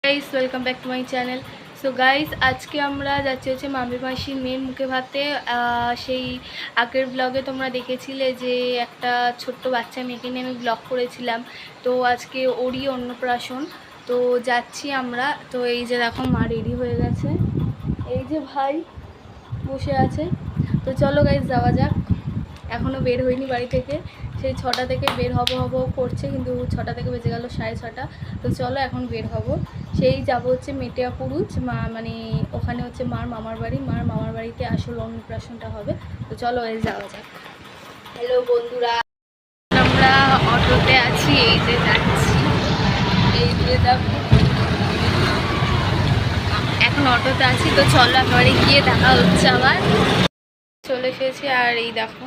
Guys welcome back to my channel. So guys আজকে আমরা যাচ্ছি হচ্ছে মামি মাসির মেয়ের মুখে ভাতে। সেই আগের ব্লগে তোমরা দেখেছিলে যে একটা ছোট্ট বাচ্চা মেয়েকে নিয়ে আমি ব্লগ করেছিলাম। তো আজকে ওরই অন্নপ্রাশন, তো যাচ্ছি আমরা। তো এই যে দেখো মা রেডি হয়ে গেছে, এই যে ভাই বসে আছে। তো চলো গাইস যাওয়া যাক। এখনও বের হয়নি বাড়ি থেকে, সেই 6টা থেকে বের হব করছে, কিন্তু 6টা থেকে বেজে গেল 6:30। তো চলো এখন বের হব। সেই যাব হচ্ছে মেটিয়াপুরুষ মানে ওখানে হচ্ছে মার মামার বাড়িতে আসল অন্নপ্রাশনটা হবে। তো চলো এই যাওয়া যাক। হ্যালো বন্ধুরা, আমরা অটোতে আছি, এই যে যাচ্ছি, এই যে দেখো এখন অটোতে আছি। তো চলো একেবারে গিয়ে দেখা হচ্ছে আবার। চলে এসেছি আর এই দেখো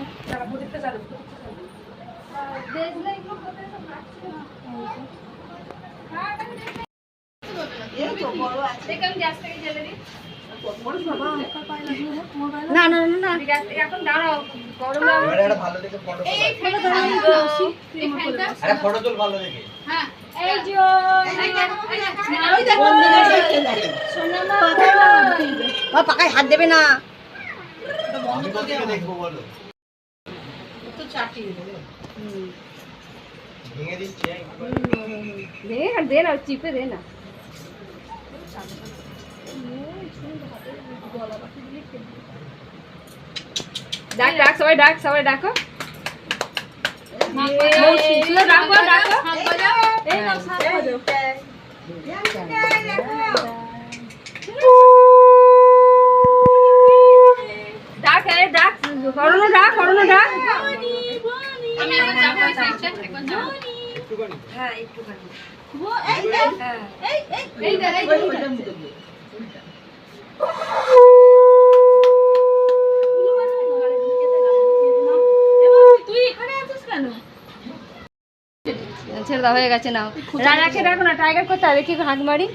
না না না না এখন দাঁড়াও, পাকায় হাত দেবে না। দে না, চিপে দে না। ডাক ডাক সবাই ডাক, সবাই ডাকো। ছেড়ে হয়ে গেছে না, রানাকে ডাকো না, টাইগার কোথায় দেখি হাত মারি।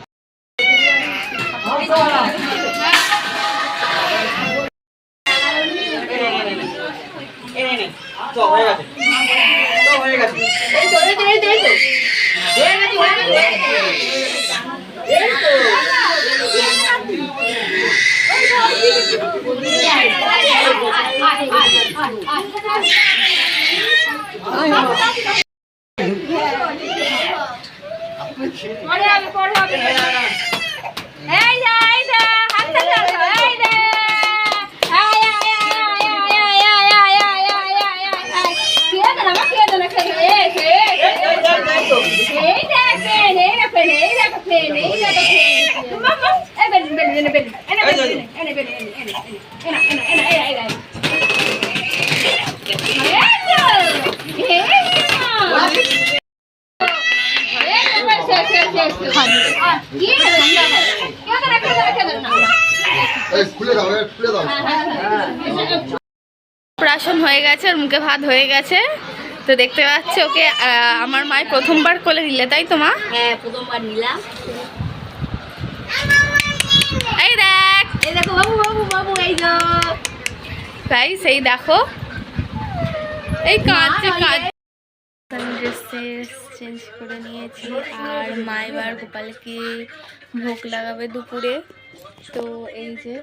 প্রাশন হয়ে গেছে, ওর মুখে ভাত হয়ে গেছে। তো দেখতে পাচ্ছি ওকে আমার মায়ের প্রথমবার কোলে নিলে, তাই তো মা? হ্যাঁ, প্রথমবার নিলাম। এই দেখ, এই দেখো বাবু বাবু বাবু, এই যে গাইস এই দেখো, এই কাঁদছে ড্রেস চেঞ্জ করে নিয়েছি। আর মা এবার গোপালকে ভোগ লাগাবে দুপুরে। তো এই যে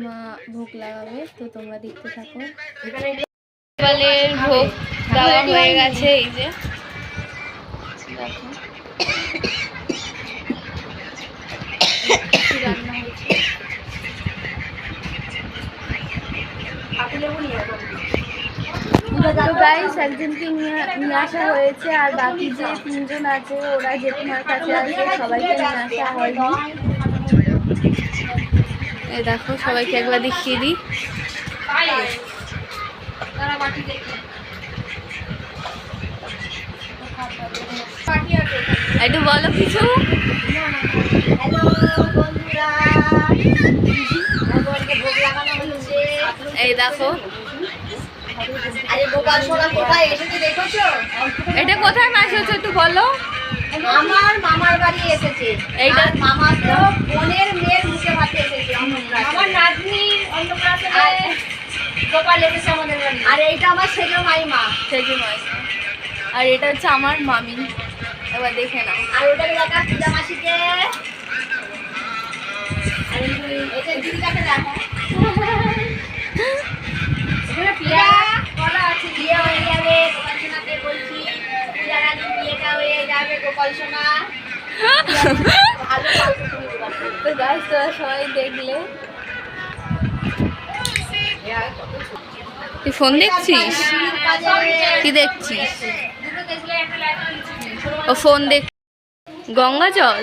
মা ভোগ লাগাবে, তো তোমরা দেখতে থাকো। গোপালের ভোগ দেওয়া হয়ে গেছে, এই যে দেখো রান্না হয়েছে। তো গাইস একজনকে নিয়ে আসা হয়েছে, আর বাকি যে 3জন আছে ওরা জেঠিমার কাছে আছে, সবাইকে নিয়ে আসা হয়নি। এই দেখো সবাইকে একবার দেখিয়ে দিই। একটু বলো কিছু। এই দেখো এটা কোথায় মাস হচ্ছে একটু বলো। আমার মামার বাড়ি এসেছে, এইটা মামার তো বোনের মেয়ের মুখে ভাতে এসেছে। আমার নাতনি অন্নপ্রাশনে গোপাল এসেছে আমাদের বাড়ি। আর এইটা আমার সেজো মাইমা। সেজো মাইমা আর এটা হচ্ছে আমার মামি, এবার দেখে নাও। আর ওটাকে দেখা পূজা মাসিকে, আর এটা দিদিটাকে দেখো। এখানে পিয়া বলা আছে, বিয়ে হয়ে যাবে গোপাল সোনাকে বলছি, পূজার আগে বিয়েটা হয়ে যাবে গোপাল সোনা। ভালো পাল্টে তুমি গোপাল সোনা। তো গাইস তোরা সবাই দেখলে। তুই ফোন দেখছিস? কি দেখছিস? ও ফোন দেখ। গঙ্গা জল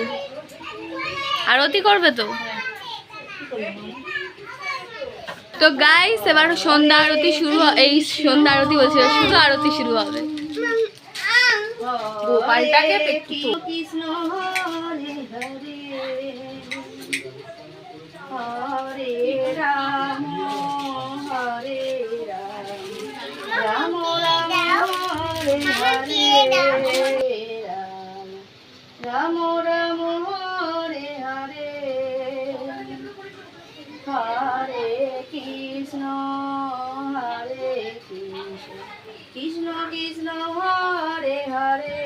আরতি করবে তো। তো গাইস এবার সন্ধ্যা আরতি শুরু, এই সন্ধ্যা আরতি বলছে, শুধু আরতি শুরু হবে। গোপালটাকে কৃষ্ণ হরে হরে, হরে রাম হরে রাম, রাম রাম হরে হরে, রাম রাম হরে হরে, হরে কৃষ্ণ হরে কৃষ্ণ, কৃষ্ণ কৃষ্ণ হরে হরে,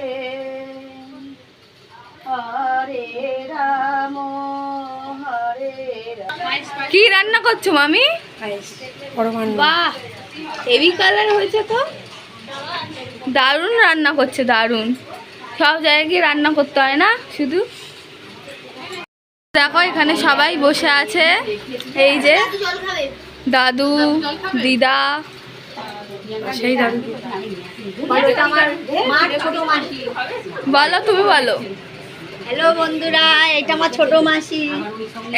হরে রাম হরে রাম। কি রান্না করছো মামি? বাহ হেভি কালার হয়েছে তো, দারুণ রান্না করছে, দারুণ। সব জায়গায় গিয়ে রান্না করতে হয় না শুধু। দেখো এখানে সবাই বসে আছে, এই যে দাদু দিদা, সেই দাদু। বলো তুমি বলো। হ্যালো বন্ধুরা, এটা আমার ছোট মাসি।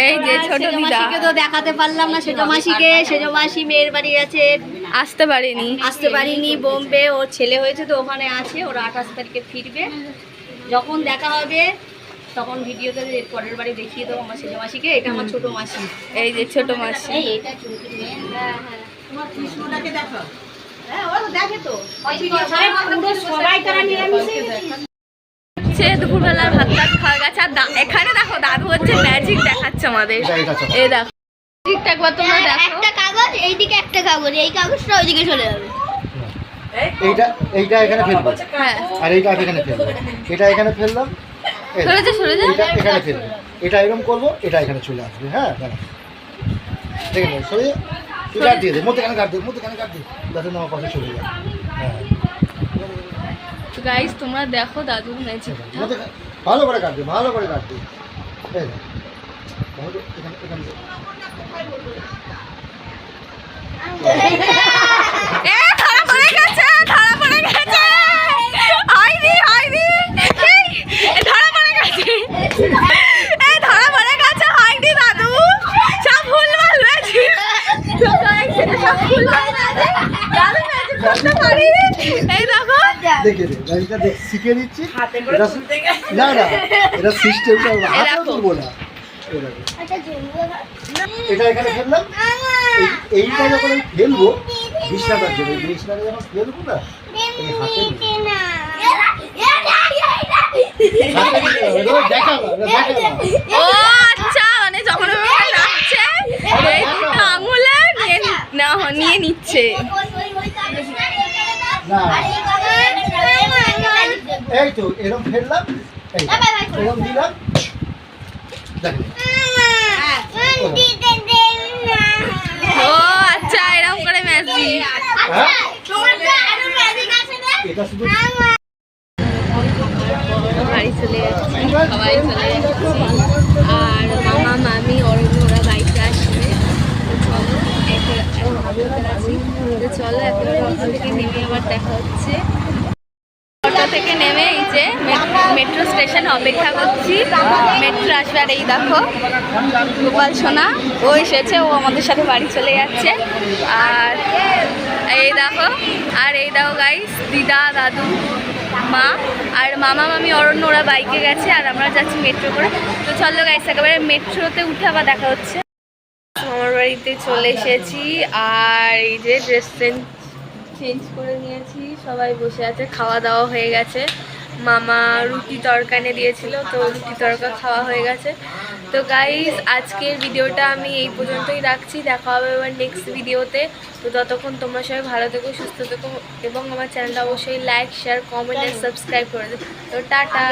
এই যে ছোট দিদা। মাসিকে তো দেখাতে পারলাম না, সেজ মাসিকে। সেজ মাসি মেয়ের বাড়ি আছে, আসতে পারিনি। আসতে পারিনি, বোম্বে ওর ছেলে হয়েছে তো ওখানে আছে। ওরা 28 তারিখে ফিরবে, যখন দেখা হবে তখন ভিডিওতে পরের বাড়ি দেখিয়ে দেবো আমার সেজ মাসিকে। এটা আমার ছোট মাসি। এই যে ছোট মাসি। এটা চুমকির মেয়ে। হ্যাঁ হ্যাঁ, তোমার কৃষ্ণটাকে দেখো। হ্যাঁ ওরা তো দেখে তো সবাই তারা নিরামিষে। সে দুপুরবেলার ভাত টাত খাওয়া গেছে। আর এখানে দেখো দাদু হচ্ছে ম্যাজিক দেখাচ্ছে আমাদের। এই দেখো ম্যাজিকটা একবার তোমরা দেখো। একটা কাগজ এইদিকে, একটা কাগজ, এই কাগজটা ওইদিকে চলে যাবে। এইটা এখানে ফেলবো, হ্যাঁ আর এইটা এখানে ফেলবো। এটা এখানে ফেললাম, সরে যা সরে যা। এটা এখানে ফেলবো, এটা এরকম করবো, এটা এখানে চলে আসবে। হ্যাঁ দাঁড়া, দেখে নেবো, সরে গাছ দিয়ে দে, মধ্যে গাছ দিয়ে, মধ্যে গাছ দিয়ে, যাতে আমার পাশে চলে যায়। হ্যাঁ গাইস তোমরা দেখো দাদুর ম্যাজিকটা। মধ্যে ভালো করে কাটবে, ভালো করে কাটবে। এই দেখ, তাহলে এখানে এখানে দে। এ ধরা পড়ে গেছে, ধরা পড়ে গেছে। হাইদি হাইদি, এই ধরা পড়ে গেছে, এই ধরা পড়ে গেছে হাইদি দাদু। সব ভুলভাল ম্যাজিক, সব ভুলভাল ম্যাজিক। দাদু ম্যাজিক করতে পারি। এই দেখো দেখে দে, এটা দেখ, শিখে দিচ্ছি। না না, এটা সিস্টেমটা হাতে তুলবো না। এই দেখো, এটা এখানে ফেললাম। এইটা যখন আমি ফেলবো বিছনাটার জন্য, এই বিছনাটা যখন ফেলবো না, এই হাতে দেখাবো। ও আচ্ছা, মানে যখন নাচছে এই দুটো আঙুলে নিয়ে নিচ্ছে। না, এই তো এরকম ফেললাম, এই এরকম দিলাম, দেখো। ও আচ্ছা, এরকম করে ম্যাজিক। হ্যাঁ? এটা শুধু বাড়ি চলে যাচ্ছি, সবাই চলে যাচ্ছি। আর মামা মামি অরণ্য ওরা বাড়িতে আসবে। তো চলো এখন অটো থেকে নেমে আবার দেখা হচ্ছে। অটো থেকে নেমে এই যে মেট্রো স্টেশনে অপেক্ষা করছি, মেট্রো আসবে। আর এই দেখো গোপাল সোনা, ও এসেছে, ও আমাদের সাথে বাড়ি চলে যাচ্ছে। আর এই দেখো, আর এই দেখো গাইস দিদা দাদু মা আর মামা মামি অরণ্য ওরা বাইকে গেছে, আর আমরা যাচ্ছি মেট্রো করে। তো চলো গাইস একেবারে মেট্রোতে উঠে আবার দেখা হচ্ছে। আমার বাড়িতে চলে এসেছি, আর এই যে ড্রেস চেঞ্জ করে নিয়েছি, সবাই বসে আছে, খাওয়া দাওয়া হয়ে গেছে। মামা রুটি তড়কা এনে দিয়েছিল, তো রুটি তড়কা খাওয়া হয়ে গেছে। তো গাইস আজকের ভিডিওটা আমি এই পর্যন্তই রাখছি, দেখা হবে এবার নেক্সট ভিডিওতে। তো ততক্ষণ তোমরা সবাই ভালো থেকো, সুস্থ থেকো এবং আমার চ্যানেলটা অবশ্যই লাইক শেয়ার কমেন্ট আর সাবস্ক্রাইব করে দেবে। তো টাটা।